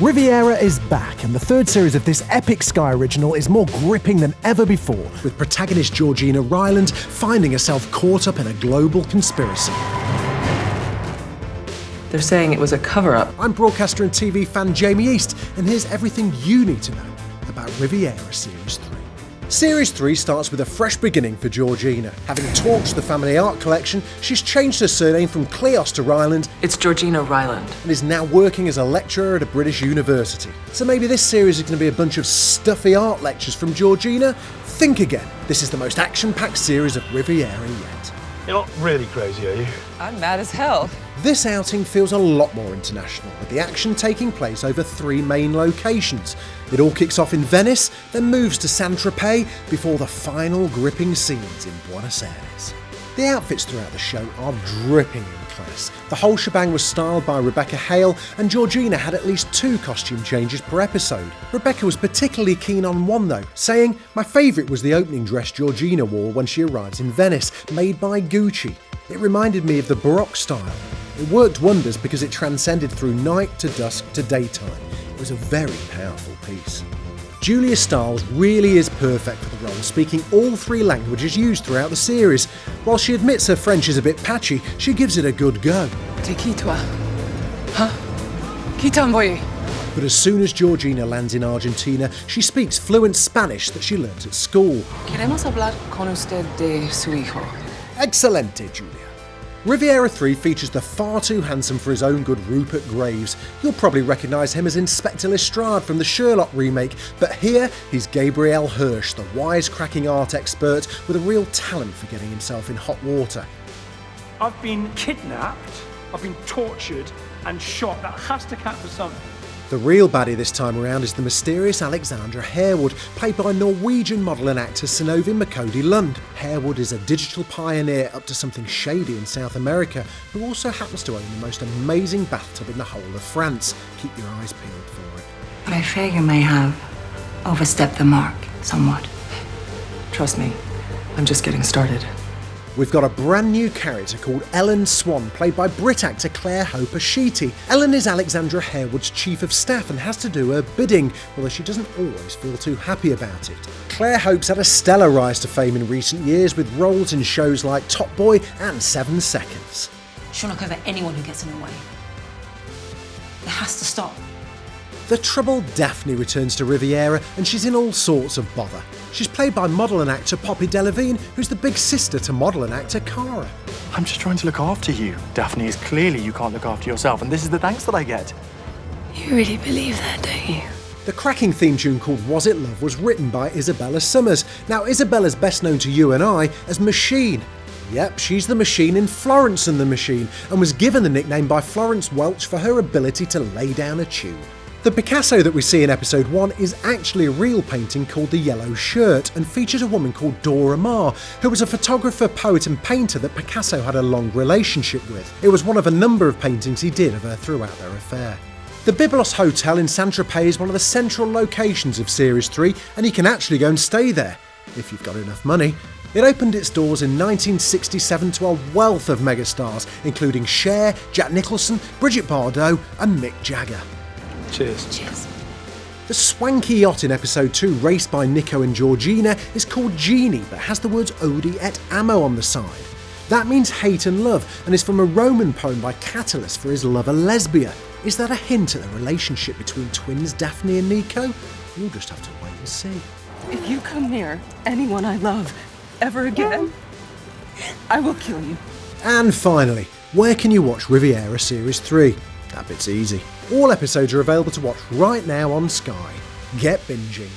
Riviera is back, and the third series of this epic Sky original is more gripping than ever before, with protagonist Georgina Ryland finding herself caught up in a global conspiracy. They're saying it was a cover-up. I'm broadcaster and TV fan Jamie East, and here's everything you need to know about Riviera Series 3. Series 3 starts with a fresh beginning for Georgina. Having torched the family art collection, she's changed her surname from Cleos to Ryland. It's Georgina Ryland. And is now working as a lecturer at a British university. So maybe this series is going to be a bunch of stuffy art lectures from Georgina? Think again. This is the most action-packed series of Riviera yet. You're not really crazy, are you? I'm mad as hell. This outing feels a lot more international, with the action taking place over 3 main locations. It all kicks off in Venice, then moves to St Tropez before the final gripping scenes in Buenos Aires. The outfits throughout the show are dripping in class. The whole shebang was styled by Rebecca Hale, and Georgina had at least 2 costume changes per episode. Rebecca was particularly keen on one though, saying, "My favourite was the opening dress Georgina wore when she arrives in Venice, made by Gucci. It reminded me of the Baroque style. It worked wonders because it transcended through night to dusk to daytime. It was a very powerful piece." Julia Stiles really is perfect for the role, speaking all 3 languages used throughout the series. While she admits her French is a bit patchy, she gives it a good go. T'es qui, toi? Huh? Qui t'a envoyé? But as soon as Georgina lands in Argentina, she speaks fluent Spanish that she learnt at school. Queremos hablar con usted de su hijo. Excelente, Julia. Riviera 3 features the far too handsome for his own good Rupert Graves. You'll probably recognise him as Inspector Lestrade from the Sherlock remake, but here he's Gabriel Hirsch, the wisecracking art expert with a real talent for getting himself in hot water. I've been kidnapped, I've been tortured and shot. That has to count for something. The real baddie this time around is the mysterious Alexandra Harewood, played by Norwegian model and actor Synnøve Makodi Lund. Harewood is a digital pioneer up to something shady in South America, who also happens to own the most amazing bathtub in the whole of France. Keep your eyes peeled for it. But I fear you may have overstepped the mark somewhat. Trust me, I'm just getting started. We've got a brand new character called Ellen Swan, played by Brit actor Claire Hope Ashiti. Ellen is Alexandra Harewood's chief of staff and has to do her bidding, although she doesn't always feel too happy about it. Claire Hope's had a stellar rise to fame in recent years, with roles in shows like Top Boy and 7 Seconds. She'll knock over anyone who gets in her way. It has to stop. The troubled Daphne returns to Riviera, and she's in all sorts of bother. She's played by model and actor Poppy Delevingne, who's the big sister to model and actor Cara. I'm just trying to look after you. Daphne, is clearly you can't look after yourself, and this is the thanks that I get. You really believe that, don't you? The cracking theme tune called Was It Love was written by Isabella Summers. Now, Isabella's best known to you and I as Machine. Yep, she's the Machine in Florence and the Machine, and was given the nickname by Florence Welch for her ability to lay down a tune. The Picasso that we see in episode 1 is actually a real painting called The Yellow Shirt, and features a woman called Dora Maar, who was a photographer, poet and painter that Picasso had a long relationship with. It was one of a number of paintings he did of her throughout their affair. The Byblos Hotel in St Tropez is one of the central locations of Series 3, and you can actually go and stay there, if you've got enough money. It opened its doors in 1967 to a wealth of megastars, including Cher, Jack Nicholson, Brigitte Bardot and Mick Jagger. Cheers. Cheers. The swanky yacht in episode 2, raced by Nico and Georgina, is called Genie, but has the words Odi et Amo on the side. That means hate and love, and is from a Roman poem by Catullus for his lover Lesbia. Is that a hint at the relationship between twins Daphne and Nico? You'll just have to wait and see. If you come near anyone I love ever again, I will kill you. And finally, where can you watch Riviera Series 3? That bit's easy. All episodes are available to watch right now on Sky. Get binging.